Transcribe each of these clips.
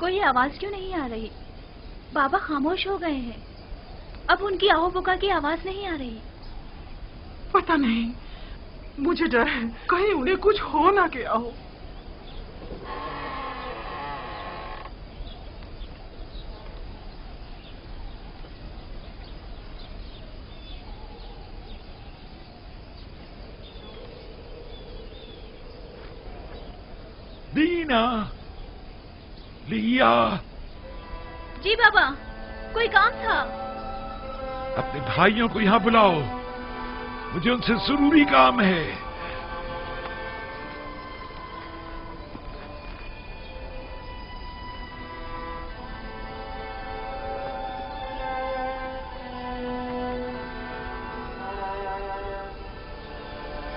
کوئی آواز کیوں نہیں آ رہی؟ بابا خاموش ہو گئے ہیں، اب ان کی آہو بکا کی آواز نہیں آ رہی۔ پتہ نہیں، مجھے ڈر ہے کہیں انہیں کچھ ہو نہ گیا ہو۔ دینا، لیا۔ جی بابا، کوئی کام تھا؟ اپنے بھائیوں کو یہاں بلاؤ، مجھے ان سے ضروری کام ہے۔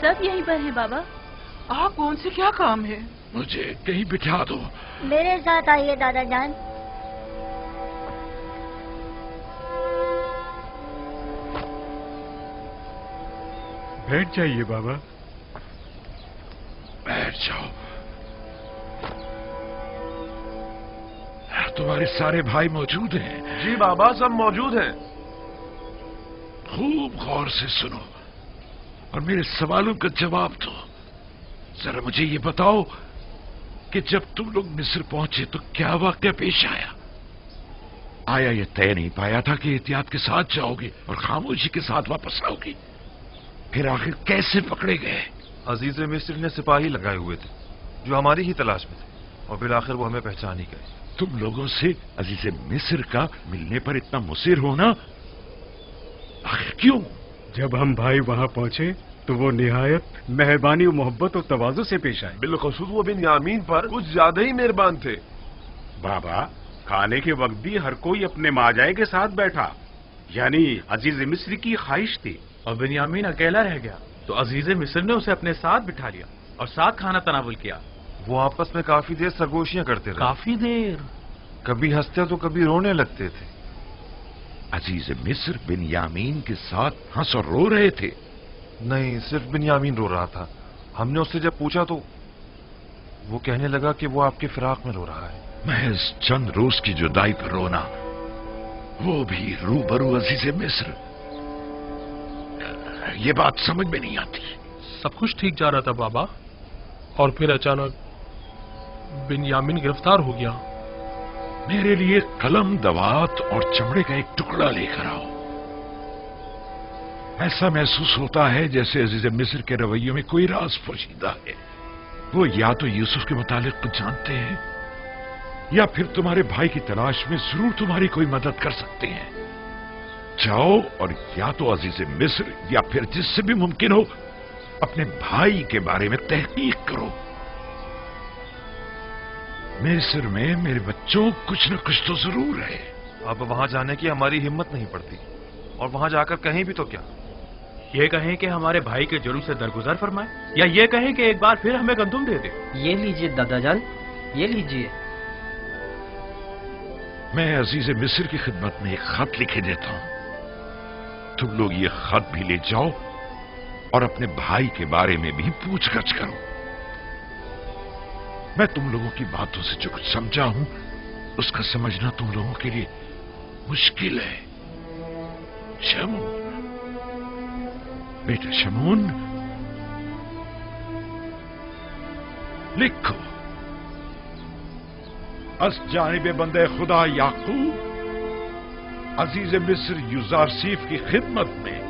سب یہیں پر ہیں بابا۔ آپ کون سے کیا کام ہے؟ مجھے کہیں بٹھا دو۔ میرے ساتھ آئیے دادا جان۔ بیٹھ جائیے بابا۔ بیٹھ جاؤ۔ تمہارے سارے بھائی موجود ہیں؟ جی بابا، سب موجود ہیں۔ خوب غور سے سنو اور میرے سوالوں کا جواب دو۔ ذرا مجھے یہ بتاؤ کہ جب تم لوگ مصر پہنچے تو کیا واقعہ پیش آیا؟ آیا یہ طے نہیں پایا تھا کہ احتیاط کے ساتھ جاؤ گے اور خاموشی کے ساتھ واپس آؤ گے؟ پھر آخر کیسے پکڑے گئے؟ عزیز مصر نے سپاہی لگائے ہوئے تھے جو ہماری ہی تلاش میں تھے، اور بالآخر وہ ہمیں پہچان ہی گئے۔ تم لوگوں سے عزیز مصر کا ملنے پر اتنا مصر ہونا آخر کیوں؟ جب ہم بھائی وہاں پہنچے تو وہ نہایت مہربانی و محبت اور تواضع سے پیش آئے۔ بالخصوص وہ بنیامین پر کچھ زیادہ ہی مہربان تھے۔ بابا، کھانے کے وقت بھی ہر کوئی اپنے ماجائے کے ساتھ بیٹھا، یعنی عزیز مصر کی خواہش تھی۔ اور بنیامین اکیلا رہ گیا تو عزیز مصر نے اسے اپنے ساتھ بٹھا لیا اور ساتھ کھانا تناول کیا۔ وہ آپس میں کافی دیر سرگوشیاں کرتے رہے، کافی دیر، کبھی ہنستے تو کبھی رونے لگتے تھے۔ عزیز مصر بنیامین کے ساتھ ہنس اور رو رہے تھے؟ نہیں، صرف بنیامین رو رہا تھا۔ ہم نے اس سے جب پوچھا تو وہ کہنے لگا کہ وہ آپ کے فراق میں رو رہا ہے۔ محض چند روز کی جدائی پر رونا، وہ بھی روبرو عزیز مصر، یہ بات سمجھ میں نہیں آتی۔ سب کچھ ٹھیک جا رہا تھا بابا، اور پھر اچانک بنیامین گرفتار ہو گیا۔ میرے لیے قلم، دوات اور چمڑے کا ایک ٹکڑا لے کر آؤ۔ ایسا محسوس ہوتا ہے جیسے عزیز مصر کے رویوں میں کوئی راز پوشیدہ ہے۔ وہ یا تو یوسف کے متعلق کچھ جانتے ہیں یا پھر تمہارے بھائی کی تلاش میں ضرور تمہاری کوئی مدد کر سکتے ہیں۔ جاؤ اور یا تو عزیز مصر یا پھر جس سے بھی ممکن ہو اپنے بھائی کے بارے میں تحقیق کرو۔ مصر میں میرے بچوں کچھ نہ کچھ تو ضرور ہے۔ اب وہاں جانے کی ہماری ہمت نہیں پڑتی، اور وہاں جا کر کہیں بھی تو کیا، یہ کہیں کہ ہمارے بھائی کے جلوس سے درگزر فرمائے، یا یہ کہیں کہ ایک بار پھر ہمیں گندم دے دے۔ یہ لیجئے دادا جان، یہ لیجئے۔ میں عزیز مصر کی خدمت میں ایک خط لکھے دیتا ہوں، تم لوگ یہ خط بھی لے جاؤ اور اپنے بھائی کے بارے میں بھی پوچھ گچھ کرو۔ میں تم لوگوں کی باتوں سے جو کچھ سمجھا ہوں اس کا سمجھنا تم لوگوں کے لیے مشکل ہے۔ شمون، بیٹا شمون، لکھو، از جانب بندے خدا یعقوب عزیز مصر یوزارسیف کی خدمت میں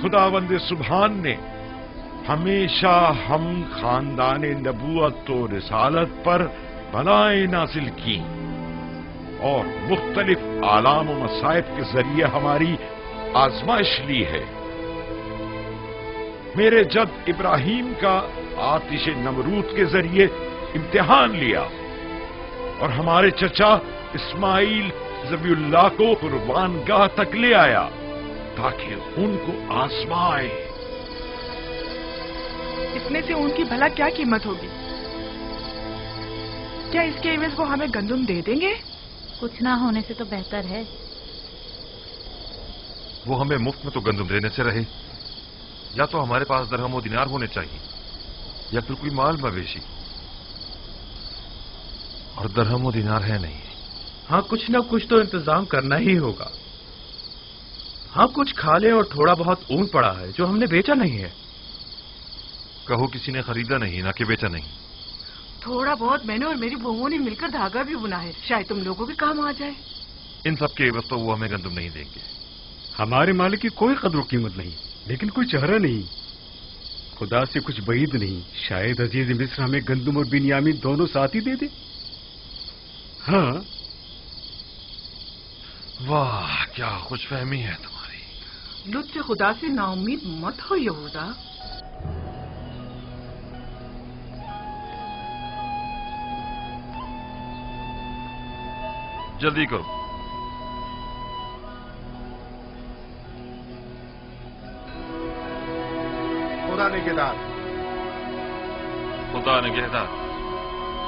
خداوند سبحان نے ہمیشہ ہم خاندان نبوت و رسالت پر بلائیں نازل کی اور مختلف آلام و مصائب کے ذریعے ہماری آزمائش لی ہے۔ میرے جد ابراہیم کا آتش نمرود کے ذریعے امتحان لیا اور ہمارے چچا اسماعیل ذبیح اللہ کو قربان گاہ تک لے آیا تاکہ ان کو آزمائے۔ اس میں سے ان کی بھلا کیا قیمت ہوگی؟ کیا اس کے عوض وہ ہمیں گندم دے دیں گے؟ کچھ نہ ہونے سے تو بہتر ہے۔ وہ ہمیں مفت میں تو گندم دینے سے رہے، یا تو ہمارے پاس درہم و دینار ہونے چاہیے یا پھر کوئی مال مویشی۔ और दरहम व दिनार है नहीं। हाँ, कुछ ना कुछ तो इंतजाम करना ही होगा। हाँ, कुछ खा ले और थोड़ा बहुत ऊन पड़ा है जो हमने बेचा नहीं है। कहो किसी ने खरीदा नहीं, ना कि बेचा नहीं। थोड़ा बहुत मैंने और मेरी बहुओं ने मिलकर धागा भी बुना है, शायद तुम लोगों के काम आ जाए। इन सब के एवज तो वो हमें गंदम नहीं देंगे। हमारे मालिक की कोई कदर कीमत नहीं, लेकिन कोई चेहरा नहीं, खुदा से कुछ बईद नहीं। शायद अजीज मिस्र हमें गंदम और बिन्यामीन दोनों साथ ही दे दे। हाँ। वाह, क्या खुशफहमी है तुम्हारी। लुत्फ खुदा से नाउम्मीद मत हो यहूदा। जल्दी करो। खुदा निगहदार, खुदा निगहदार,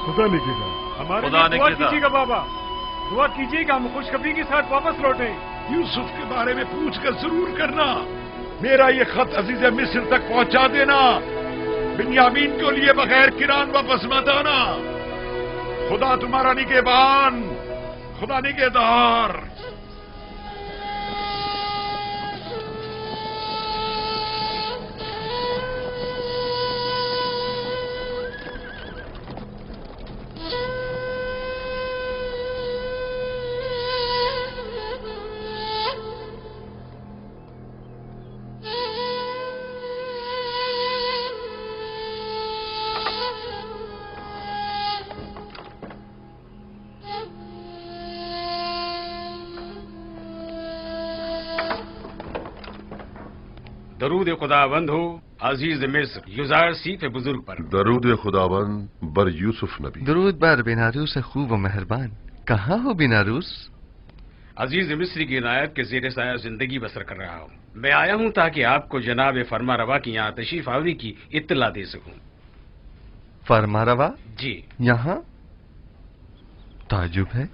खुदा निगहदार, हमारे लिए दुआ कीजिएगा बाबा, दुआ कीजिएगा हम खुशखबरी के साथ वापस लौटे। यूसुफ के बारे में पूछकर जरूर करना। मेरा ये खत अजीज मिस्र तक पहुंचा देना। बिन्यामीन को लिए बगैर किरान वापस मत आना। खुदा तुम्हारा निगहबान, खुदा निगहदार। दरूद खुदाबंद हो अजीज मिस्र युजार सीफ बुजुर्ग पर। दरूद खुदाबंद बर यूसुफ नबी। दरूद बर बिनारूस खूब व मेहरबान। कहाँ हो बिनारूस? अजीज मिस्री की इनायत के ज़ेर साया जिंदगी बसर कर रहा हूँ। मैं आया हूँ ताकि आपको जनाब फरमा रवा की यहाँ तशरीफ आवरी की इत्तला दे सकूँ। फरमा रवा? जी। यहाँ ताजुब है।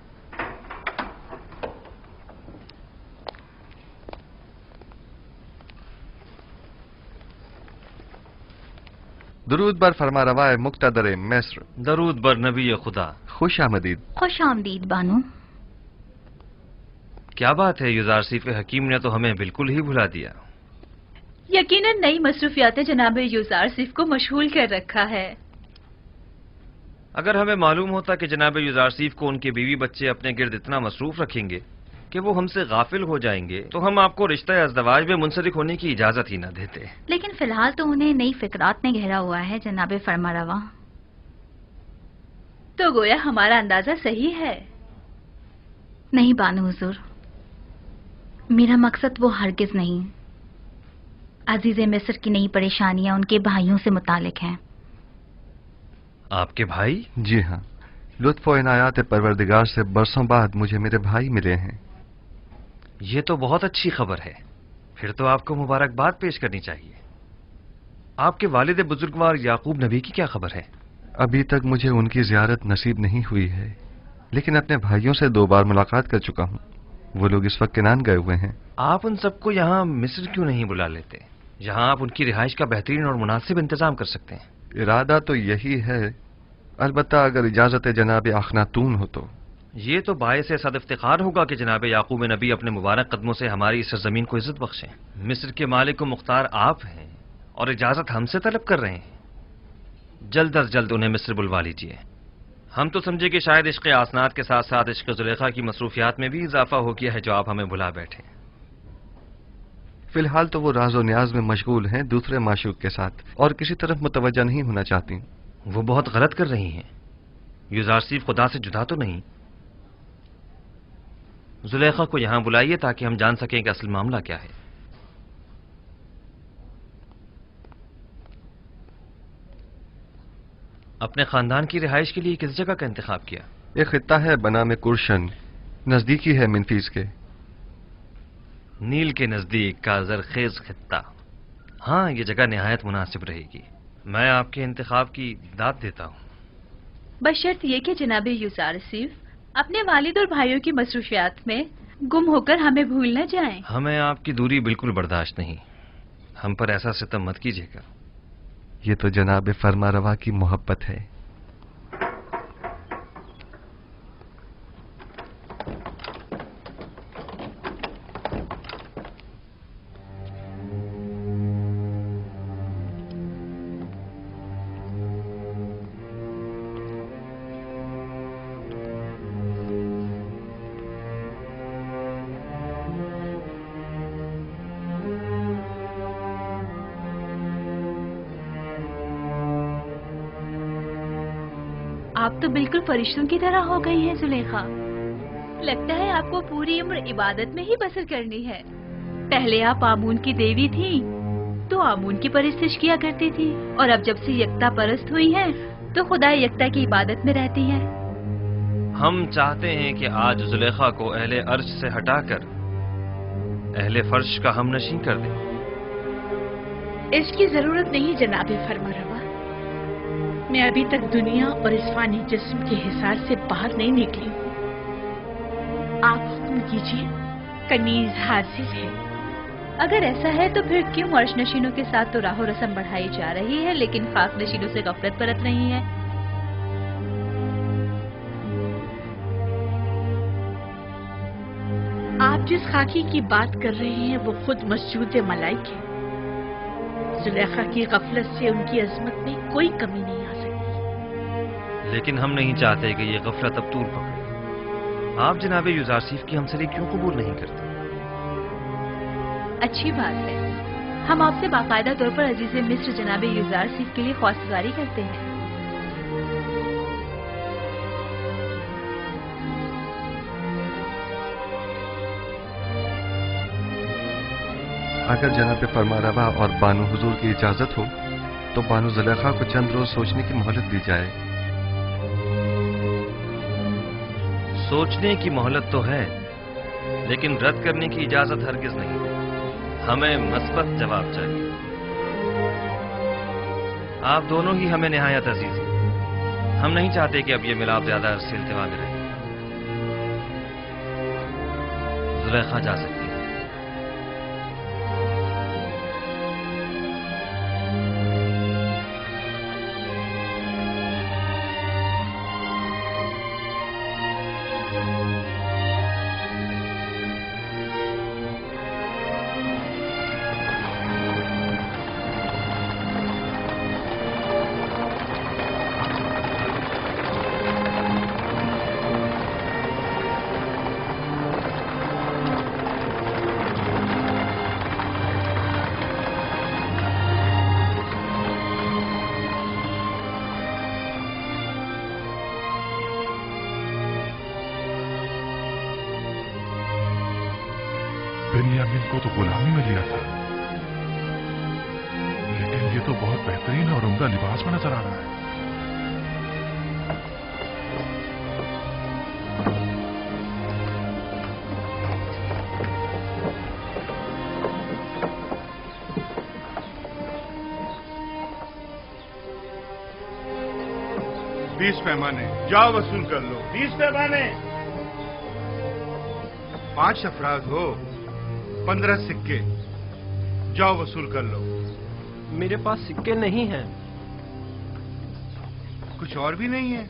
दरूद बर फरमा रवाए मुक्तदर मिस्र। दरूद बर नबी खुदा। खुश आमदीद। खुश आमदीद बानो। क्या बात है, युजारसीफ हकीम ने तो हमें बिल्कुल ही भुला दिया। यकीनन नई मसरूफियात जनाब युजारसीफ को मशगूल कर रखा है। अगर हमें मालूम होता कि जनाब युजारसीफ को उनके बीवी बच्चे अपने गिर्द इतना मसरूफ रखेंगे कि वो हमसे गाफिल हो जाएंगे तो हम आपको रिश्ता अज़दवाज में मुंसलिक होने की इजाजत ही न देते। लेकिन फिलहाल तो उन्हें नई फिक्रात ने घेरा हुआ है जनाब फरमारवा। तो गोया हमारा अंदाजा सही है। नहीं बानो हुजूर, मेरा मकसद वो हरगिज नहीं। अजीज मिस्र की नई परेशानियां उनके भाइयों से मुतालिक हैं। आपके भाई? जी हाँ, लुत्फ व इनायात परवरदिगार से बरसों बाद मुझे मेरे भाई मिले हैं। ये तो बहुत अच्छी खबर है। फिर तो आपको मुबारकबाद पेश करनी चाहिए। आपके वालिद बुजुर्गवार याकूब नबी की क्या खबर है? अभी तक मुझे उनकी जियारत नसीब नहीं हुई है, लेकिन अपने भाइयों से 2 बार मुलाकात कर चुका हूँ। वो लोग इस वक्त किनान गए हुए हैं। आप उन सबको यहाँ मिस्र क्यों नहीं बुला लेते? यहाँ आप उनकी रिहाइश का बेहतरीन और मुनासिब इंतजाम कर सकते हैं। इरादा तो यही है, अलबत्ता अगर इजाजत जनाब अखनातून हो तो। ये तो बायस सद इफ्तिखार होगा कि जनाब याकूब नबी अपने मुबारक कदमों से हमारी इस सरजमीन को इज्जत बख्शें। मिस्र के मालिक व मुख्तार आप हैं और इजाजत हमसे तलब कर रहे हैं। जल्द अज जल्द उन्हें मिस्र बुलवा लीजिए। हम तो समझे कि शायद इश्क़ आसनात के साथ साथ इश्क़ ज़ुलेखा की मसरूफियात में भी इजाफा हो गया है जो आप हमें भुला बैठे। फिलहाल तो वो राज और न्याज में मशगूल हैं दूसरे माशूक के साथ, और किसी तरफ मुतवज्जा नहीं होना चाहती। वो बहुत गलत कर रही हैं। युजारसीफ खुदा से जुदा तो नहीं। जुलेखा को यहां बुलाइए ताकि हम जान सकें कि असल मामला क्या है। अपने खानदान की रिहाइश के लिए किस जगह का इंतखाब किया? एक खित्ता है बनाम कुरशन, नजदीकी है मिनफीस के। नील के नजदीक का जरखेज खित्ता। हाँ, ये जगह निहायत मुनासिब रहेगी। मैं आपके इंतखाब की दाद देता हूँ, बशर्त ये कि जनाब युजारसीफ अपने वालिद और भाइयों की मसरूफियात में गुम होकर हमें भूल न जाएं। हमें आपकी दूरी बिल्कुल बर्दाश्त नहीं। हम पर ऐसा सितम मत कीजिएगा। ये तो जनाब फरमा रवा की मोहब्बत है। आप तो बिल्कुल फरिश्तों की तरह हो गई हैं जुलेखा। लगता है आपको पूरी उम्र इबादत में ही बसर करनी है। पहले आप आमून की देवी थी तो आमून की परस्तिश किया करती थी, और अब जब से यकता परस्त हुई हैं तो खुदा यकता की इबादत में रहती हैं। हम चाहते हैं कि आज जुलेखा को अहले अर्श से हटाकर अहले फर्श का हमनशीं कर दें। इसकी जरूरत नहीं जनाबे फरमारवा। मैं अभी तक दुनिया और इस फानी जिस्म के हिसार से बाहर नहीं निकली। आप हुक्म कीजिए, कनीज हाजिर है। अगर ऐसा है तो फिर क्यों अर्श नशीनों के साथ तो राहो रस्म बढ़ाई जा रही है, लेकिन खाक नशीनों से गफलत बरत रही है? आप जिस खाकी की बात कर रहे हैं वो खुद मस्जूद मलाइक है। जुलेखा की गफलत से उनकी अजमत में कोई कमी नहीं आ सकती। लेकिन हम नहीं चाहते कि ये गफलत अब तूल पकड़े। आप जनाबे युजारसीफ की हमसरी क्यों कबूल नहीं करते? अच्छी बात है, हम आपसे बाकायदा तौर पर अजीज मिस्र जनाबे युजारसीफ के लिए ख्वास्तगारी करते हैं। अगर जनाब फरमारवा और बानो हुजूर की इजाजत हो तो बानो जुलेखा को चंद रोज सोचने की मोहलत दी जाए। सोचने की मोहलत तो है, लेकिन रद्द करने की इजाजत हरगिज नहीं। हमें मस्बत जवाब चाहिए। आप दोनों ही हमें निहायत अजीज हैं। हम नहीं चाहते कि अब ये मिलाप ज्यादा अरसे इल्तिवा में रहे। जुलेखा जा सकती है। बिन्यामीन को तो गुलामी में लिया था, लेकिन ये तो बहुत बेहतरीन और उम्दा लिबास में नजर आ रहा है। बीस पैमाने जाओ वसूल कर लो। 20 पैमाने। 5 अफराद हो, 15 सिक्के, जाओ वसूल कर लो। मेरे पास सिक्के नहीं हैं। कुछ और भी नहीं है?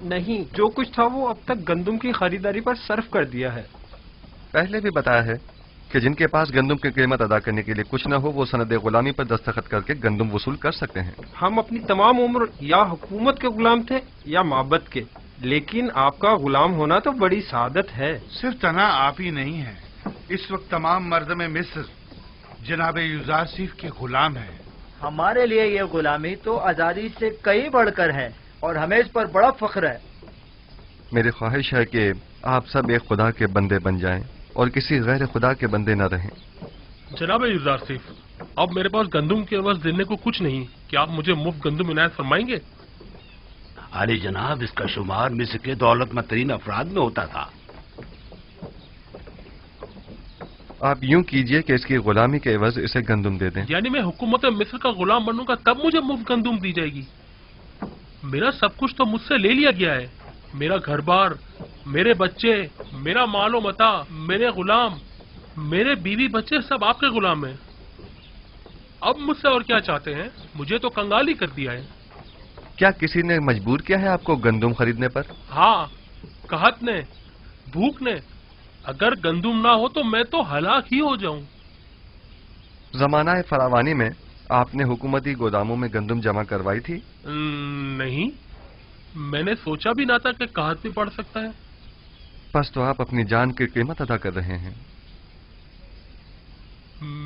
नहीं, जो कुछ था वो अब तक गंदुम की खरीदारी पर सर्फ कर दिया है। पहले भी बताया है कि जिनके पास गंदुम की कीमत अदा करने के लिए कुछ न हो वो सनद गुलामी पर दस्तखत करके गंदुम वसूल कर सकते हैं। हम अपनी तमाम उम्र या हुकूमत के गुलाम थे या माबद के, लेकिन आपका गुलाम होना तो बड़ी सादत है। सिर्फ तना आप ही नहीं है, इस वक्त तमाम मर्द में मिस्र जनाब युजारसीफ के गुलाम है। हमारे लिए ये गुलामी तो आजादी से कई बढ़कर है और हमें इस पर बड़ा फख्र है। मेरी ख्वाहिश है कि आप सब एक खुदा के बंदे बन जाएं और किसी गैर खुदा के बंदे न रहें। जनाब युजारसीफ, अब मेरे पास गंदुम के एवज देने को कुछ नहीं, क्या आप मुझे मुफ्त गंदुम इनायत फरमाएंगे? आली जनाब, इसका शुमार मिस्र के दौलतमंद तरीन अफराद में होता था। आप यूं कीजिए कि इसकी गुलामी के एवज इसे गंदुम दे दें। यानी मैं हुकूमत मिस्र का गुलाम बनूंगा तब मुझे मुफ्त गंदुम दी जाएगी? मेरा सब कुछ तो मुझसे ले लिया गया है। मेरा घर बार, मेरे बच्चे, मेरा मालो मता, मेरे गुलाम, मेरे बीवी बच्चे सब आपके गुलाम हैं। अब मुझसे और क्या चाहते हैं? मुझे तो कंगाल ही कर दिया है। क्या किसी ने मजबूर किया है आपको गंदुम खरीदने पर? हाँ, कहत ने, भूख ने। अगर गंदुम ना हो तो मैं तो हलाक ही हो जाऊं। जमाना फरावानी में आपने हुकूमती गोदामों में गंदुम जमा करवाई थी? नहीं, मैंने सोचा भी ना था कि कहत भी पड़ सकता है। बस तो आप अपनी जान की कीमत अदा कर रहे हैं।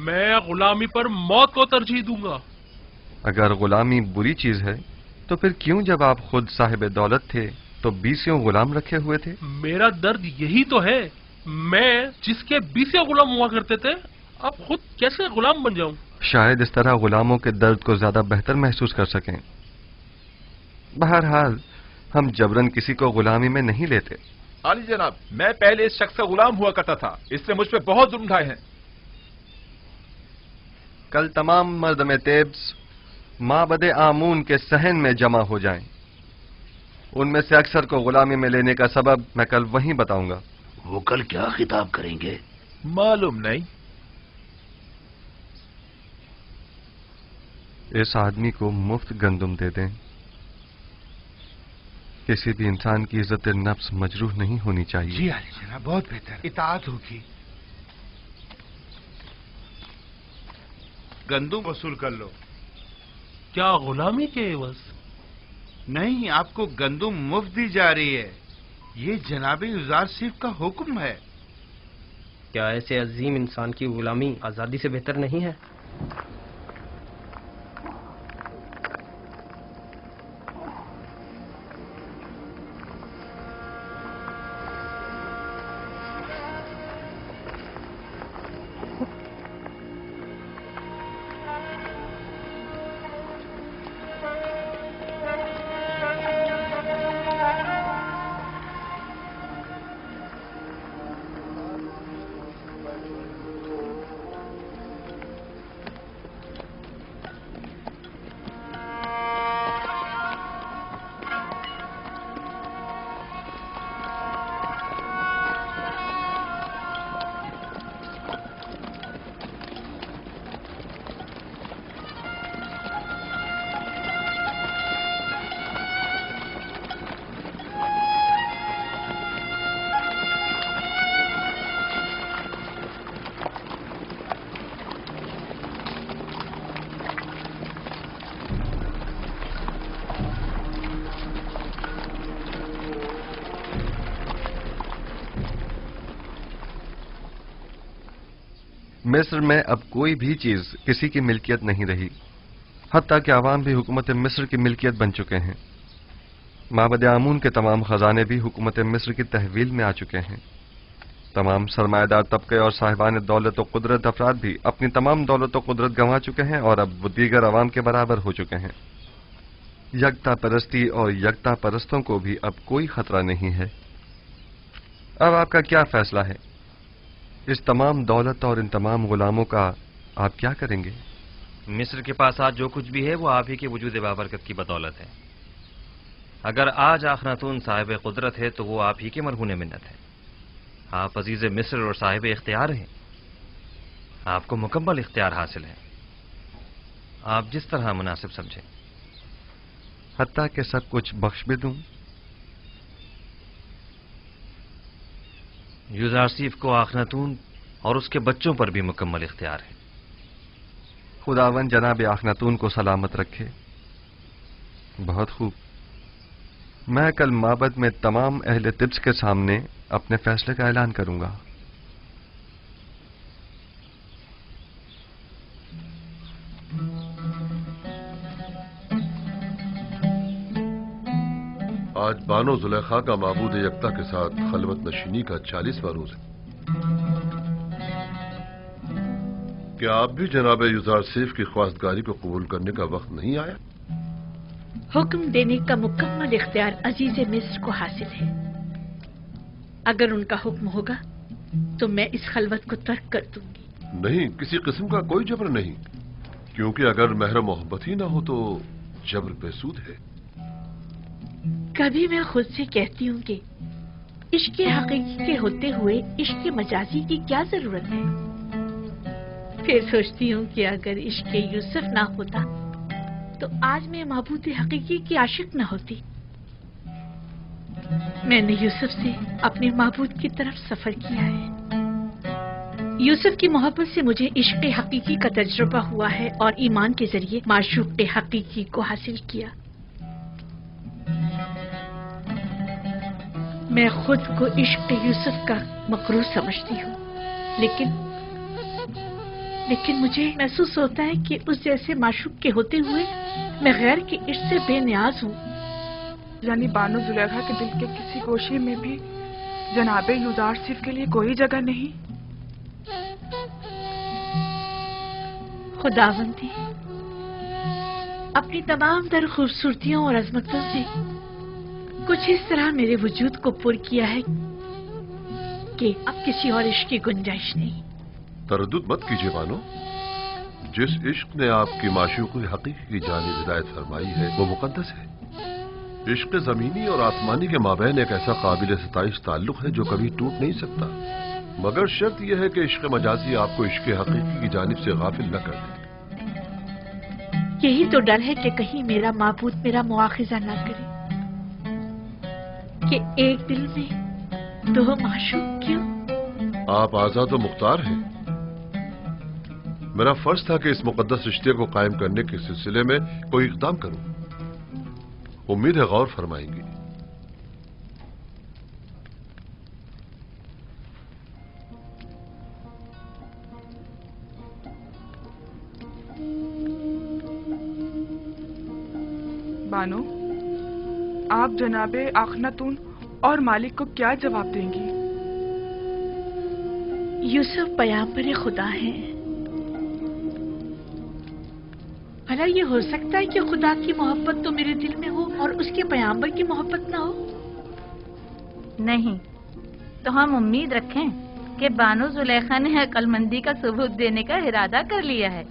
मैं गुलामी पर मौत को तरजीह दूंगा। अगर गुलामी बुरी चीज है तो फिर क्यों जब आप खुद साहिब दौलत थे तो 20 गुलाम रखे हुए थे? मेरा दर्द यही तो है, मैं जिसके 20 गुलाम हुआ करते थे अब खुद कैसे गुलाम बन जाऊं? शायद इस तरह गुलामों के दर्द को ज्यादा बेहतर महसूस कर सकें। बहरहाल हम जबरन किसी को गुलामी में नहीं लेते। आली जनाब, मैं पहले इस शख्स का गुलाम हुआ करता था, इसने मुझ पे बहुत जुल्म ढाए हैं। कल तमाम मर्द में तेब्स माबदे आमून के सहन में जमा हो जाएं। उनमें से अक्सर को गुलामी में लेने का सबब मैं कल वहीं बताऊंगा। वो कल क्या खिताब करेंगे? मालूम नहीं। इस आदमी को मुफ्त गंदुम दे दें। किसी भी इंसान की इज्जत नफ्स मजरूह नहीं होनी चाहिए। जी आली जनाब, बहुत बेहतर, इताअत होगी। गंदुम वसूल कर लो। क्या गुलामी के एवज? नहीं, आपको गंदुम मुफ्त दी जा रही है। ये जनाब युजार सिर्फ का हुक्म है। क्या ऐसे अजीम इंसान की गुलामी आजादी से बेहतर नहीं है? मिस्र में अब कोई भी चीज किसी की मिल्कियत नहीं रही, हत्ता कि आवाम भी हुकूमत मिस्र की मिल्कियत बन चुके हैं। माबद आमून के तमाम खजाने भी हुकूमत मिस्र की तहवील में आ चुके हैं। तमाम सरमाएदार तबके और साहिबान दौलत व कुदरत अफराद भी अपनी तमाम दौलत व कुदरत गंवा चुके हैं और अब वो दीगर अवाम के बराबर हो चुके हैं। यकता परस्ती और यकता परस्तों को भी अब कोई खतरा नहीं है। अब आपका क्या फैसला है? इस तमाम दौलत और इन तमाम गुलामों का आप क्या करेंगे? मिस्र के पास आज जो कुछ भी है वो आप ही के वजूद बाबरकत की बदौलत है। अगर आज आखनातून साहिब कुदरत है तो वो आप ही के मरहून मिन्नत है। आप अजीज मिस्र और साहिब इख्तियार हैं। आपको मुकम्मल इख्तियार हासिल है, आप जिस तरह मुनासिब समझें। हत्ता के सब कुछ बख्श भी दूं। यूजारसीफ को आखनातून और उसके बच्चों पर भी मुकम्मल इख्तियार है। खुदावन जनाब आखनातून को सलामत रखे। बहुत खूब। मैं कल माबद में तमाम अहले तिब्स के सामने अपने फैसले का ऐलान करूंगा। आज बानो जुलेखा का माबूद यकता के साथ खलवत नशीनी का 40वां रोज है। क्या आप भी जनाब युजार सेफ की ख्वास्तगारी को कबूल करने का वक्त नहीं आया? हुक्म देने का मुकम्मल इख्तियार अजीज मिस्र को हासिल है। अगर उनका हुक्म होगा तो मैं इस खलवत को तर्क कर दूंगी। नहीं, किसी किस्म का कोई जबर नहीं, क्योंकि अगर महर मोहब्बत ही ना हो तो जबर बेसूद है। कभी मैं खुद से कहती हूँ कि इश्क हकीकी के होते हुए इश्क मजाजी की क्या जरूरत है। फिर सोचती हूँ कि अगर इश्क यूसुफ ना होता तो आज मैं महबूद हकीकी की आशिक न होती। मैंने यूसुफ से अपने महबूद की तरफ सफर किया है। यूसुफ की मोहब्बत से मुझे इश्क हकीकी का तजुर्बा हुआ है और ईमान के जरिए माशूक हकीकी को हासिल किया। मैं खुद को इश्क यूसुफ का मकरूर समझती हूँ, लेकिन लेकिन मुझे महसूस होता है कि उस जैसे माशूक के होते हुए मैं गैर के इश्क से बेनियाज हूँ। यानी बानो जुलेखा के दिल के किसी गोशे में भी जनाबे यूसुफ के लिए कोई जगह नहीं। खुदावंदी अपनी तमाम तर खूबसूरतियों और अजमतों से कुछ इस तरह मेरे वजूद को पुर किया है कि अब किसी और इश्क की गुंजाइश नहीं। तरद्दुद मत कीजिए बानो, जिस इश्क ने आपकी माशूक़ हकीकी की जानिब हिदायत फरमाई है वो मुकद्दस है। इश्क ज़मीनी और आसमानी के माबैन एक ऐसा काबिल सताइश ताल्लुक है जो कभी टूट नहीं सकता, मगर शर्त यह है कि इश्क मजाजी आपको इश्क हकीकी की जानिब से गाफिल न कर दे। यही तो डर है कि कहीं मेरा माबूद मेरा मुआखिजा न करे कि एक दिल में दो माशूक क्यों। आप आजाद और मुख्तार हैं। मेरा फर्ज था कि इस मुकद्दस रिश्ते को कायम करने के सिलसिले में कोई इक़दाम करूं। उम्मीद है गौर फरमाएंगी। बानो, आप जनाबे आखनातून और मालिक को क्या जवाब देंगी? यूसुफ पैगंबर खुदा हैं। भला ये हो सकता है कि खुदा की मोहब्बत तो मेरे दिल में हो और उसके पैगंबर की मोहब्बत ना हो? नहीं, तो हम उम्मीद रखें कि बानो जुलेखा ने अक्लमंदी का सबूत देने का इरादा कर लिया है।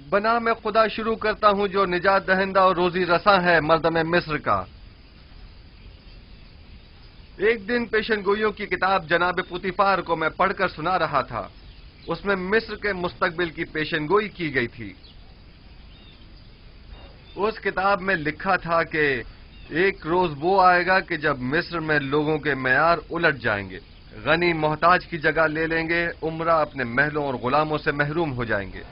बना मैं खुदा शुरू करता हूं जो निजात दहिंदा और रोजी रसा है मर्दम मिस्र का। एक दिन पेशनगोइयों की किताब जनाब पुतीफार को मैं पढ़कर सुना रहा था। उसमें मिस्र के मुस्तकबिल की पेशनगोई की गई थी। उस किताब में लिखा था कि एक रोज वो आएगा कि जब मिस्र में लोगों के मयार उलट जाएंगे, गनी मोहताज की जगह ले लेंगे, उमरा अपने महलों और गुलामों से महरूम हो जाएंगे।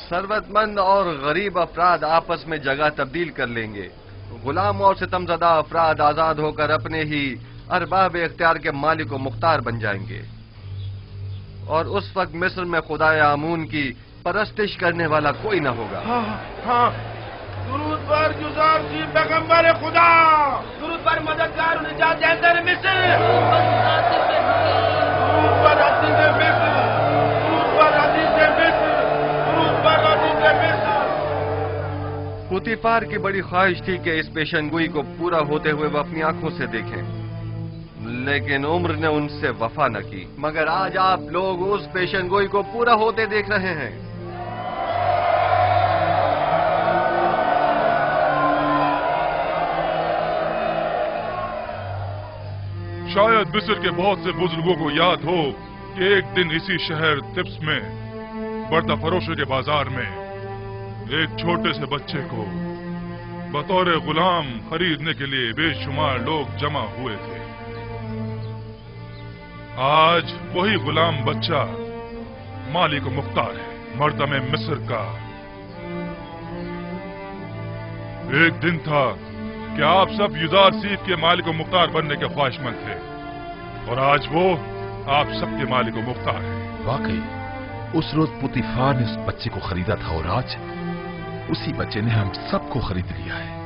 सरवतमंद और गरीब अफराद आपस में जगह तब्दील कर लेंगे। गुलाम और सितमज़दा अफराद आजाद होकर अपने ही अरबाब इख्तियार के मालिक व मुख्तार बन जाएंगे। और उस वक्त मिस्र में खुदाए आमून की परस्तिश करने वाला कोई न होगा। हाँ, दुरूद पर यूसुफ पैगंबर खुदा, दुरूद पर मददगार निजात दहिंदा मिस्र, दुरूद पर अजीज मिस्र, दुरूद पर अजीज मिस्र, दुरूद पर अजीज मिस्र। पुतीफार की बड़ी ख्वाहिश थी कि इस पेशनगोई को पूरा होते हुए वह अपनी आंखों से देखें, लेकिन उम्र ने उनसे वफा न की। मगर आज आप लोग उस पेशनगोई को पूरा होते देख रहे हैं। शायद मिस्र के बहुत से बुजुर्गों को याद हो कि एक दिन इसी शहर तिब्स में बर्ता फरोशों के बाजार में एक छोटे से बच्चे को बतौर गुलाम खरीदने के लिए बेशुमार लोग जमा हुए थे। आज वही गुलाम बच्चा मालिक मुख्तार है, मर्दम मिस्र का। एक दिन था कि आप सब युदार सीफ के मालिक मुख्तार बनने के ख्वाहिशमंद थे, और आज वो आप सबके मालिक मुख्तार है। वाकई उस रोज पुतीफार ने उस बच्चे को खरीदा था, और आज उसी बच्चे ने हम सबको खरीद लिया है।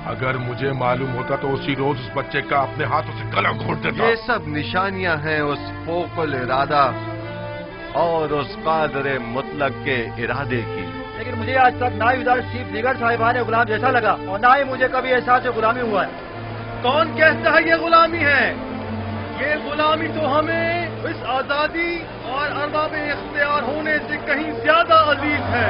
अगर मुझे मालूम होता तो उसी रोज उस बच्चे का अपने हाथों से गला घोट देता। ये सब निशानियां हैं उस फोकुल इरादा और उस कादर मुतलक के इरादे की। लेकिन मुझे आज तक ना युदार सीफ दीगर साहिबान गुलाम जैसा लगा, और ना ही मुझे कभी एहसास गुलामी हुआ है। कौन कहता है ये गुलामी है? ये गुलामी तो हमें इस आजादी और अरबाब इख्तियार होने से कहीं ज्यादा अजीज है।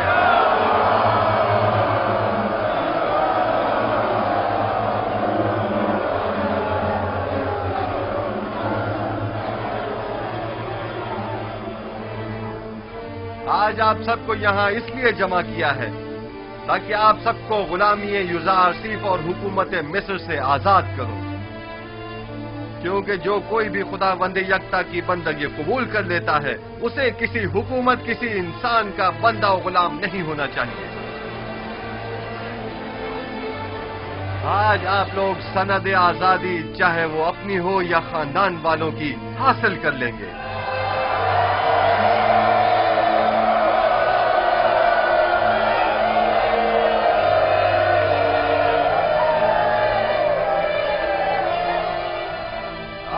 आज आप सबको यहाँ इसलिए जमा किया है ताकि आप सबको गुलामी युजार सीफ और हुकूमत मिस्र से आजाद करो, क्योंकि जो कोई भी खुदावंद यकता की बंदगी कबूल कर लेता है उसे किसी हुकूमत, किसी इंसान का बंदा और गुलाम नहीं होना चाहिए। आज आप लोग सनद आजादी, चाहे वो अपनी हो या खानदान वालों की, हासिल कर लेंगे।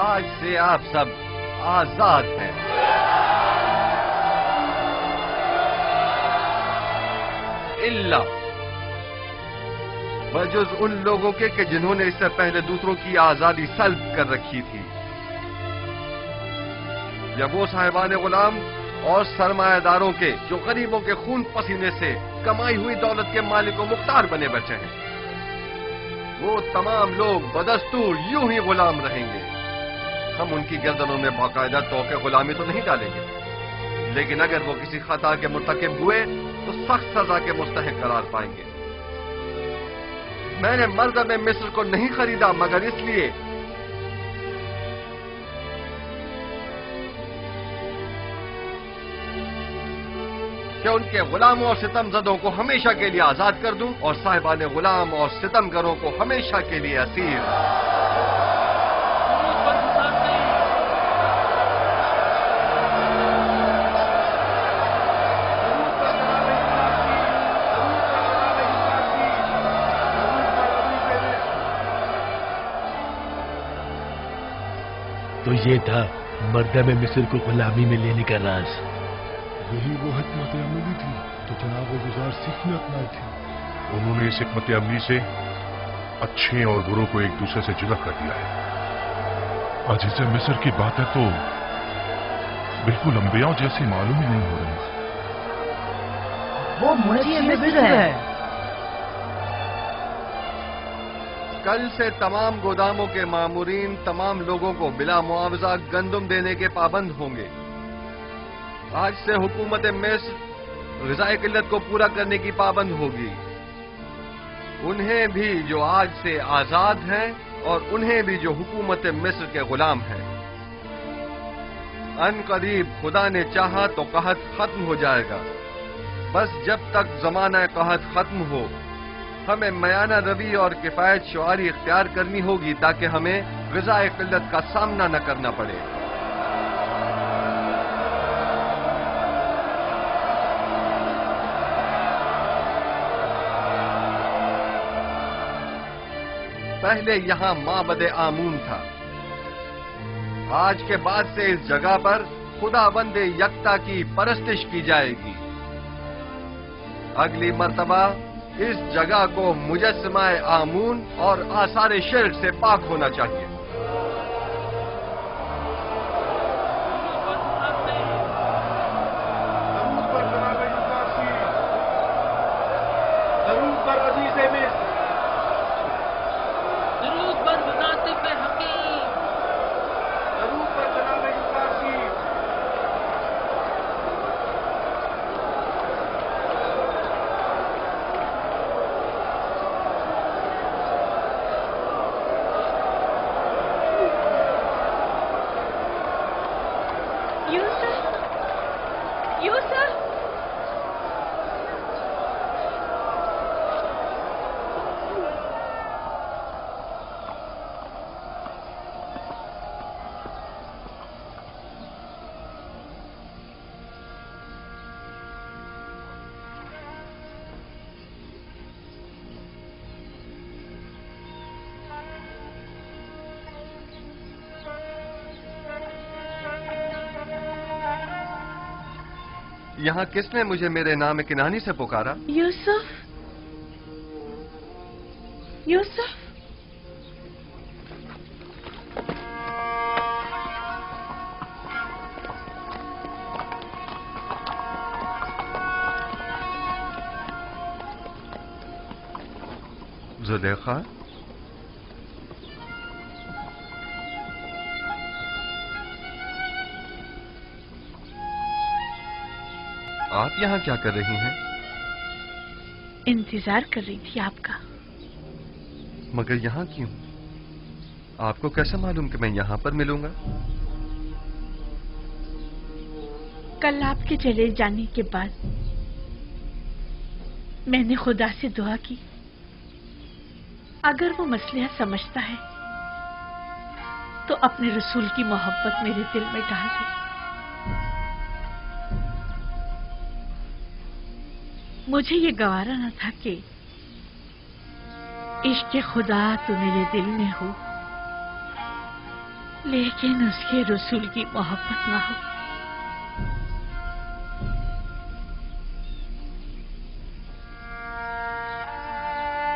आज से आप सब आजाद हैं। इल्ला बजुज उन लोगों के जिन्होंने इससे पहले दूसरों की आजादी सल्ब कर रखी थी, या वो साहिबान गुलाम और सरमायादारों के जो गरीबों के खून पसीने से कमाई हुई दौलत के मालिक मुख्तार बने बचे हैं। वो तमाम लोग बदस्तूर यूं ही गुलाम रहेंगे। हम उनकी गर्दनों में बाकायदा तौके गुलामी तो नहीं डालेंगे, लेकिन अगर वो किसी खता के मुर्तकिब हुए तो सख्त सजा के मुस्तहिक करार पाएंगे। मैंने मर्दम मिस्र को नहीं खरीदा मगर इसलिए कि उनके गुलामों और सितमजदों को हमेशा के लिए आजाद कर दूं और साहिबान गुलाम और सितमगरों को हमेशा के लिए असीर। तो ये था मर्दम मिस्र को गुलामी में लेने का राज। यही वो हिकमत अमली थी तो जनाब गुजार सीफ ने अपनाई थी। उन्होंने इस हिकमत अमली से अच्छे और बुरों को एक दूसरे से जुदा कर दिया है। अजीज मिस्र की बातें तो बिल्कुल अंबियाओं जैसी मालूम ही नहीं हो रही। वो मुझे मिस्र है। कल से तमाम गोदामों के मामूरीन तमाम लोगों को बिला मुआवजा गंदुम देने के पाबंद होंगे। आज से हुकूमत मिस्र ग़िज़ाई किल्लत को पूरा करने की पाबंद होगी। उन्हें भी जो आज से आजाद हैं और उन्हें भी जो हुकूमत मिस्र के गुलाम हैं। अन करीब खुदा ने चाहा तो कहत खत्म हो जाएगा। बस जब तक ज़माना कहत खत्म हो हमें मयाना रवि और किफायत शुआरी इख्तियार करनी होगी ताकि हमें ग़िज़ाई किल्लत का सामना न करना पड़े। पहले यहां माबद आमून था। आज के बाद से इस जगह पर खुदाबंद यकता की परस्तिश की जाएगी। अगली मर्तबा इस जगह को मुजस्समाए आमून और आसार शिर्क से पाक होना चाहिए। यहाँ किसने मुझे मेरे नाम किनानी से पुकारा? यूसुफ, यूसुफ। जुलेखा, आप यहाँ क्या कर रही हैं? इंतजार कर रही थी आपका। मगर यहाँ क्यों? आपको कैसे मालूम कि मैं यहाँ पर मिलूंगा? कल आपके चले जाने के बाद मैंने खुदा से दुआ की, अगर वो मसला समझता है तो अपने रसूल की मोहब्बत मेरे दिल में डाल दे। मुझे ये गवारा न था कि इश्क़ खुदा तो मेरे दिल में हो, लेकिन उसके रसूल की मोहब्बत ना हो।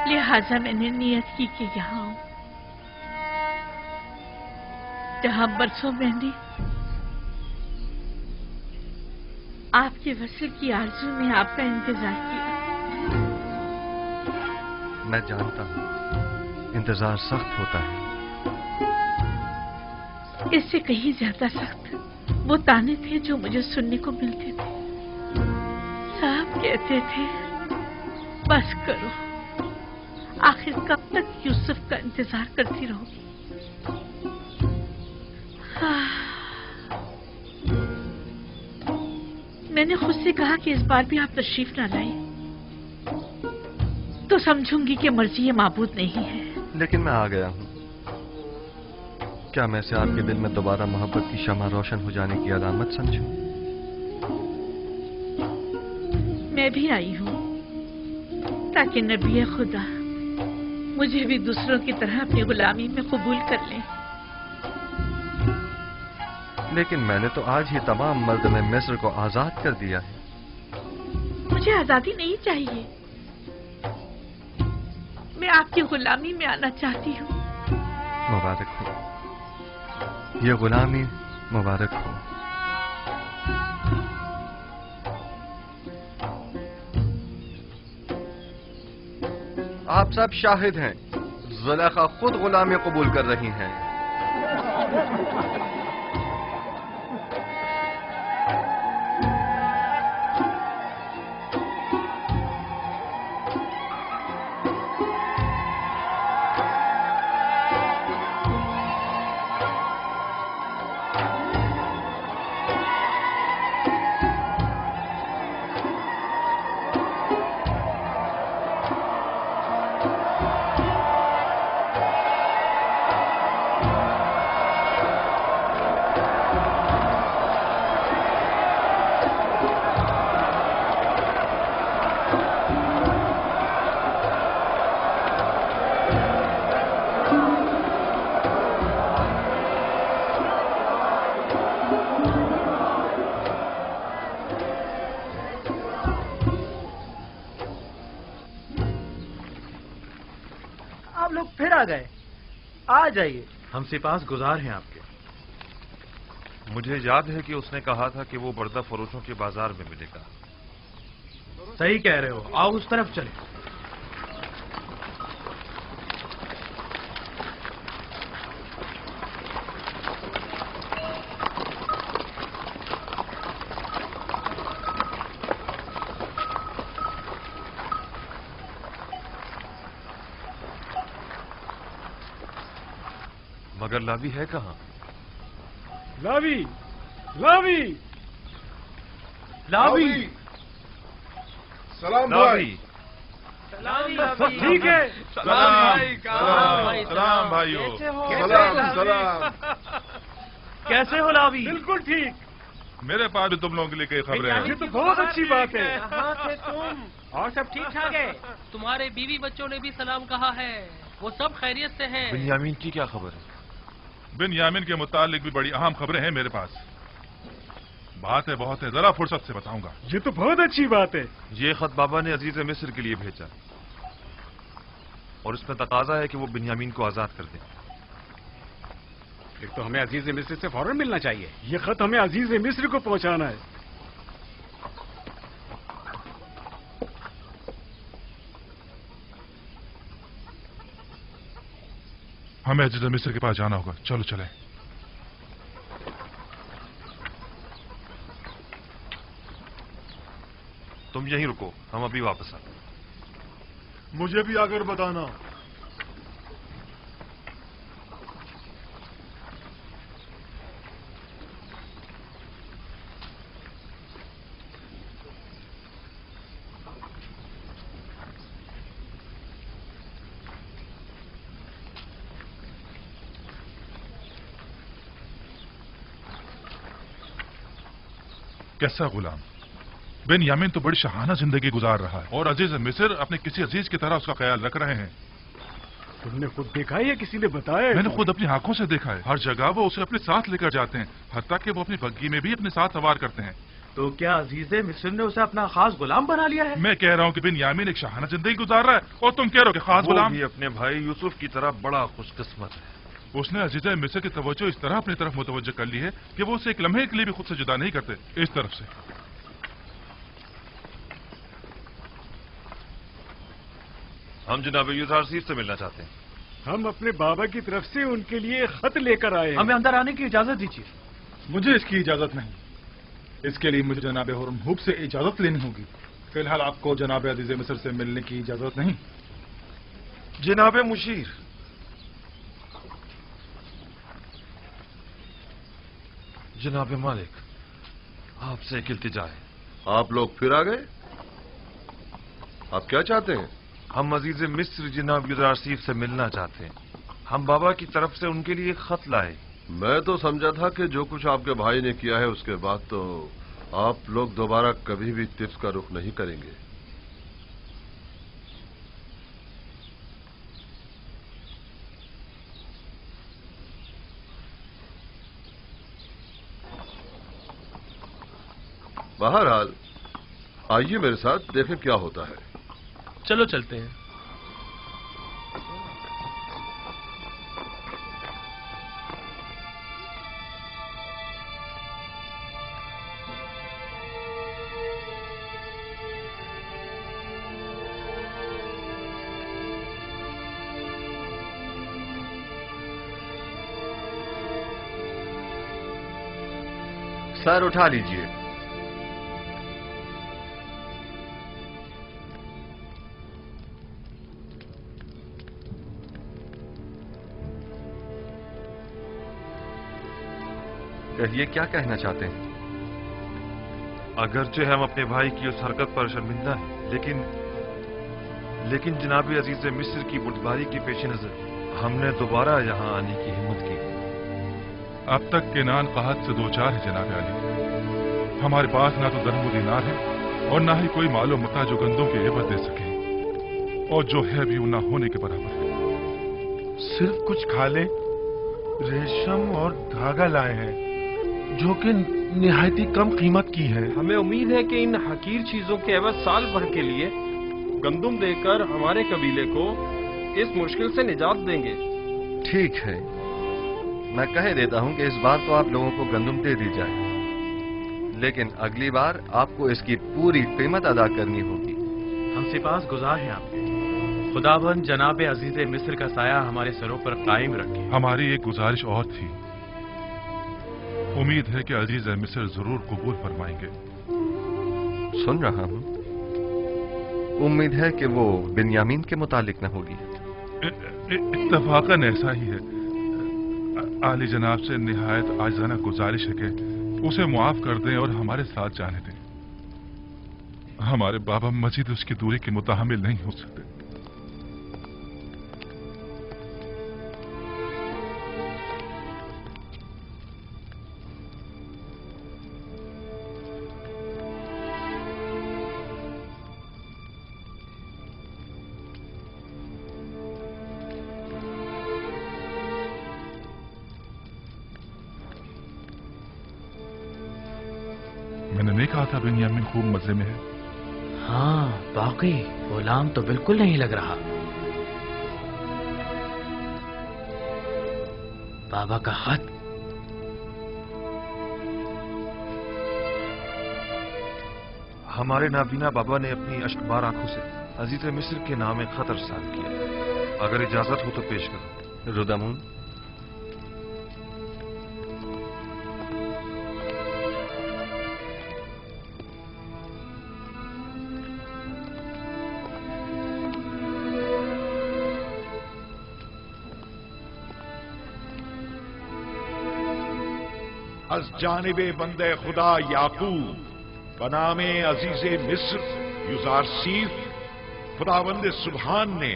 लिहाजा मैंने नियत की कि यहाँ आऊं, जहां बरसों मैंने आपके वसल की आरज़ू में आपका इंतजार किया। मैं जानता हूँ इंतजार सख्त होता है। इससे कहीं ज्यादा सख्त वो ताने थे जो मुझे सुनने को मिलते थे। साहब कहते थे, बस करो, आखिर कब तक यूसुफ का इंतजार करती रहोगी? मैंने खुद से कहा कि इस बार भी आप तशरीफ ना लाए तो समझूंगी कि मर्जी ये माबूद नहीं है। लेकिन मैं आ गया हूँ। क्या मैं से आपके दिल में दोबारा मोहब्बत की शमा रोशन हो जाने की अलामत समझूं? मैं भी आई हूँ ताकि नबी खुदा मुझे भी दूसरों की तरह अपनी गुलामी में कबूल कर लें। लेकिन मैंने तो आज ही तमाम मर्द में मिस्र को आजाद कर दिया है। मुझे आजादी नहीं चाहिए, मैं आपकी गुलामी में आना चाहती हूँ। मुबारक हो, ये गुलामी मुबारक हो। आप सब शाहिद हैं, जुलेखा खुद गुलामी कबूल कर रही हैं। आ जाइए। हम सिपास गुजार हैं आपके। मुझे याद है कि उसने कहा था कि वो बर्दा फरोशों के बाजार में मिलेगा। सही कह रहे हो, आओ उस तरफ चले। मगर लावी है कहाँ? लावी, लावी, लावी, सलाम भाई। सब ठीक है? सलाम भाइयों। सलाम। कैसे हो लावी? बिल्कुल ठीक। मेरे पास भी तुम लोगों के लिए कई खबरें हैं। ये तो बहुत अच्छी बात है। कहाँ थे तुम? और सब ठीक ठाक है? तुम्हारे बीवी बच्चों ने भी सलाम कहा है, वो सब खैरियत से हैं। बिन्यामीन की क्या खबर है? बिन्यामीन के मुतालिक भी बड़ी अहम खबरें हैं मेरे पास। बातें बहुत है, जरा फुर्सत से बताऊंगा। ये तो बहुत अच्छी बात है। ये खत बाबा ने अजीज मिस्र के लिए भेजा और इसमें तकाजा है कि वो बिन्यामीन को आजाद कर दें। फिर तो हमें अजीज मिस्र से फौरन मिलना चाहिए। ये खत हमें अजीज मिस्र को पहुंचाना है। हमें अजीज मिस्र के पास जाना होगा, चलो चले। तुम यहीं रुको, हम अभी वापस आते। मुझे भी आकर बताना। कैसा गुलाम? बिन्यामीन तो बड़ी शहाना जिंदगी गुजार रहा है और अजीज मिस्र अपने किसी अजीज की तरह उसका ख्याल रख रहे हैं। तुमने खुद देखा है या किसी ने बताया है? मैंने खुद अपनी आंखों से देखा है। हर जगह वो उसे अपने साथ लेकर जाते हैं, हत्ता कि वो अपनी बग्गी में भी अपने साथ सवार करते हैं। तो क्या अजीज मिस्र ने उसे अपना खास गुलाम बना लिया है? मैं कह रहा हूँ कि बिन्यामीन एक शहाना जिंदगी गुजार रहा है और तुम कह रहे हो कि खास गुलाम। भी अपने भाई यूसुफ की तरह बड़ा खुशकिस्मत है। उसने अजीज मिस्र की तवज्जो इस तरह अपनी तरफ मुतवज्जो कर ली है कि वो उसे एक लम्हे के लिए भी खुद से जुदा नहीं करते। इस तरफ से हम जनाब यूसुफ से मिलना चाहते हैं। हम अपने बाबा की तरफ से उनके लिए खत लेकर आए हैं। हमें अंदर आने की इजाजत दीजिए। मुझे इसकी इजाजत नहीं। इसके लिए मुझे जनाब हुरमुब से इजाजत लेनी होगी। फिलहाल आपको जनाब अजीज मिस्र से मिलने की इजाजत नहीं। जनाब मुशीर, जनाब मालिक, आपसे एक इल्तिजा है। आप लोग फिर आ गए? आप क्या चाहते हैं? हम अजीज मिस्र जनाब यूसुफ से मिलना चाहते हैं। हम बाबा की तरफ से उनके लिए खत लाए। मैं तो समझा था कि जो कुछ आपके भाई ने किया है उसके बाद तो आप लोग दोबारा कभी भी तिफ्स का रुख नहीं करेंगे। बहरहाल आइए मेरे साथ, देखें क्या होता है। चलो चलते हैं। सर उठा लीजिए। कहिए, क्या कहना चाहते हैं? अगरचे हम अपने भाई की उस हरकत पर शर्मिंदा हैं, लेकिन जनाब अजीज मिस्र की बुर्दबारी के पेश नजर हमने दोबारा यहाँ आने की हिम्मत की। अब तक केनान कहत से दो चार है जनाब अली। हमारे पास ना तो दरहम दीनार है और ना ही कोई मालो मता जो गंदों के एवज दे सके, और जो है भी वो ना होने के बराबर है। सिर्फ कुछ खाले, रेशम और धागा लाए हैं जो कि निहायती कम कीमत की है। हमें उम्मीद है कि इन हकीर चीजों के एवज साल भर के लिए गंदुम देकर हमारे कबीले को इस मुश्किल से निजात देंगे। ठीक है, मैं कह देता हूं कि इस बार तो आप लोगों को गंदुम दे दी जाए, लेकिन अगली बार आपको इसकी पूरी कीमत अदा करनी होगी। हम सिपास गुजार हैं आपके। खुदाबंद जनाब अजीज मिस्र का साया हमारे सरों पर कायम रखे। हमारी एक गुजारिश और थी। उम्मीद है कि अजीज मिस्र जरूर कबूल फरमाएंगे। सुन रहा हूं। उम्मीद है कि वो बिन्यामीन के मुतालिक न होगी। इत्तफाकन ऐसा ही है। आली जनाब से निहायत आजाना गुजारिश है कि उसे मुआफ कर दें और हमारे साथ जाने दें। हमारे बाबा मजीद उसकी दूरी के मुताहमिल नहीं हो सकते। था बिन्यामीन खूब मजे में है। हाँ बाकी गुलाम तो बिल्कुल नहीं लग रहा। बाबा का खत। हमारे नाबीना बाबा ने अपनी अश्कबार आंखों से अजीज मिस्र के नाम एक खत अरसाल किया। अगर इजाजत हो तो पेश करो। रुदामून, अज जानिबे बंदे खुदा याकूब बनामे अजीजे मिस्र युजारसीफ, खुदावंद सुबहान ने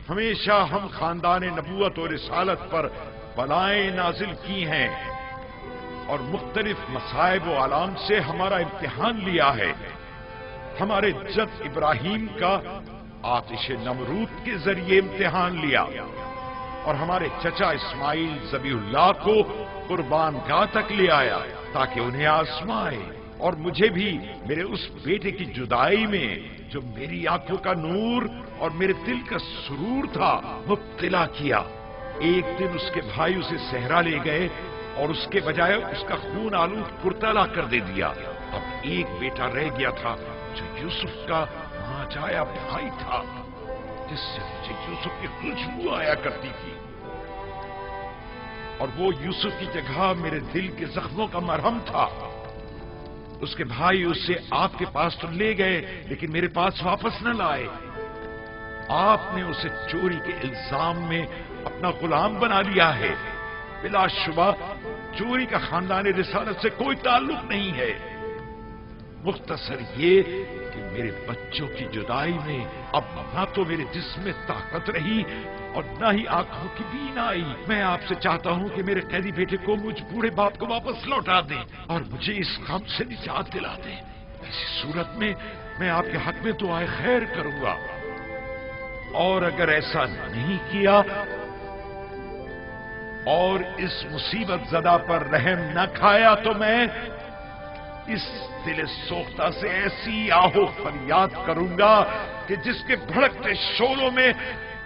हमेशा हम खानदान नबूवत और रिसालत पर बलाएं नाजिल की हैं और मुख्तलिफ मसाइब व आलाम से हमारा इम्तिहान लिया है। हमारे जद इब्राहिम का आतिश नमरूद के जरिए इम्तिहान लिया और हमारे चचा इस्माइल ज़बीहुल्लाह को कुर्बान गाह तक ले आया ताकि उन्हें आजमाए, और मुझे भी मेरे उस बेटे की जुदाई में जो मेरी आंखों का नूर और मेरे दिल का सुरूर था मुब्तला किया। एक दिन उसके भाई उसे सहरा ले गए और उसके बजाय उसका खून आलूद कुर्तला कर दे दिया। अब एक बेटा रह गया था जो यूसुफ का मांझाया भाई था, जिससे मुझे यूसुफ की खुशबू आया करती थी, और वो यूसुफ की जगह मेरे दिल के जख्मों का मरहम था। उसके भाई उसे आपके पास तो ले गए लेकिन मेरे पास वापस न लाए। आपने उसे चोरी के इल्जाम में अपना गुलाम बना लिया है। बिलाशुबा चोरी का खानदान रिसालत से कोई ताल्लुक नहीं है। मुख्तसर ये कि मेरे बच्चों की जुदाई में अब न तो मेरे जिस्म में ताकत रही और न ही आंखों की बीनाई। मैं आपसे चाहता हूं कि मेरे कैदी बेटे को मुझ बूढ़े बाप को वापस लौटा दें और मुझे इस गम से निजात दिला दें। ऐसी सूरत में मैं आपके हक में दुआए खैर करूंगा, और अगर ऐसा नहीं किया और इस मुसीबत ज़दा पर रहम न खाया तो मैं इस दिल सोख्ता से ऐसी आहो फरियाद करूंगा कि जिसके भड़कते शोलों में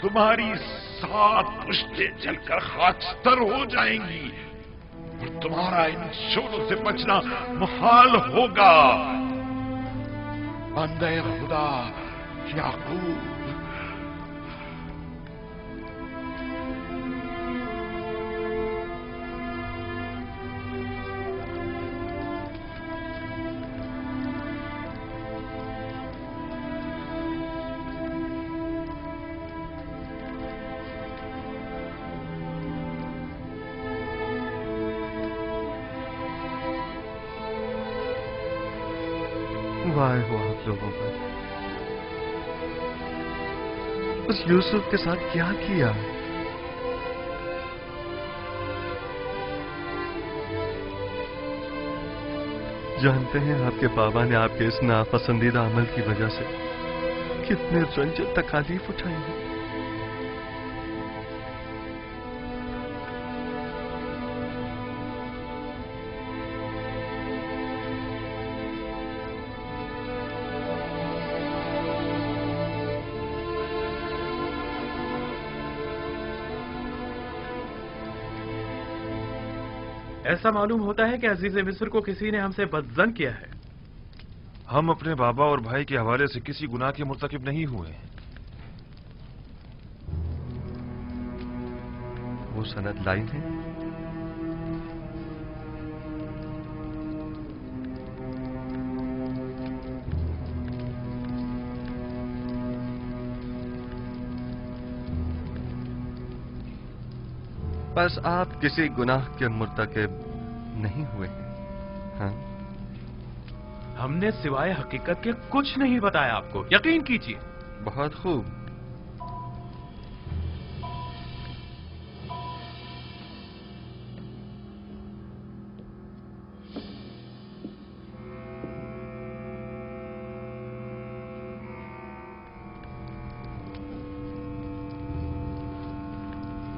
तुम्हारी 7 पुश्तें जलकर खाकस्तर हो जाएंगी और तुम्हारा इन शोलों से बचना मुहाल होगा। बंदे खुदा याकूब। वाह हुआ आप लोगों पर, उस यूसुफ के साथ क्या किया। जानते हैं आपके बाबा ने आपके इस नापसंदीदा अमल की वजह से कितने रंज तकालीफ उठाई हैं। ऐसा मालूम होता है कि अजीज मिस्र को किसी ने हमसे बदजन किया है। हम अपने बाबा और भाई के हवाले से किसी गुनाह के मुर्तकिब नहीं हुए। वो सनद लाई है। बस आप किसी गुनाह के मुर्तकिब नहीं हुए हैं। हाँ? हमने सिवाय हकीकत के कुछ नहीं बताया आपको, यकीन कीजिए। बहुत खूब।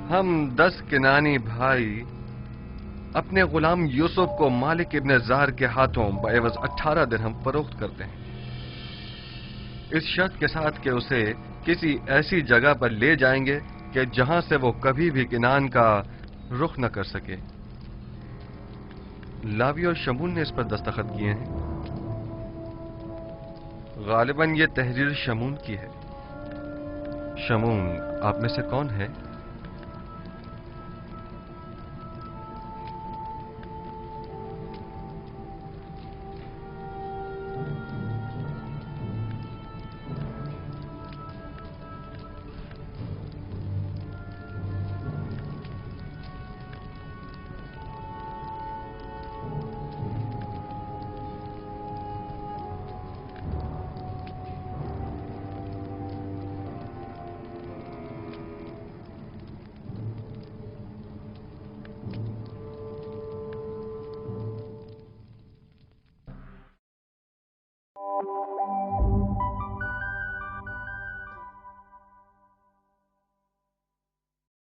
हम 10 किनानी भाई اپنے غلام یوسف کو مالک ابن زہر کے ہاتھوں بعوض 18 درہم فروخت کرتے ہیں، اس شرط کے ساتھ کہ اسے کسی ایسی جگہ پر لے جائیں گے کہ جہاں سے وہ کبھی بھی کنعان کا رخ نہ کر سکے۔ لاوی اور شمون نے اس پر دستخط کیے ہیں۔ غالباً یہ تحریر شمون کی ہے۔ شمون آپ میں سے کون ہے؟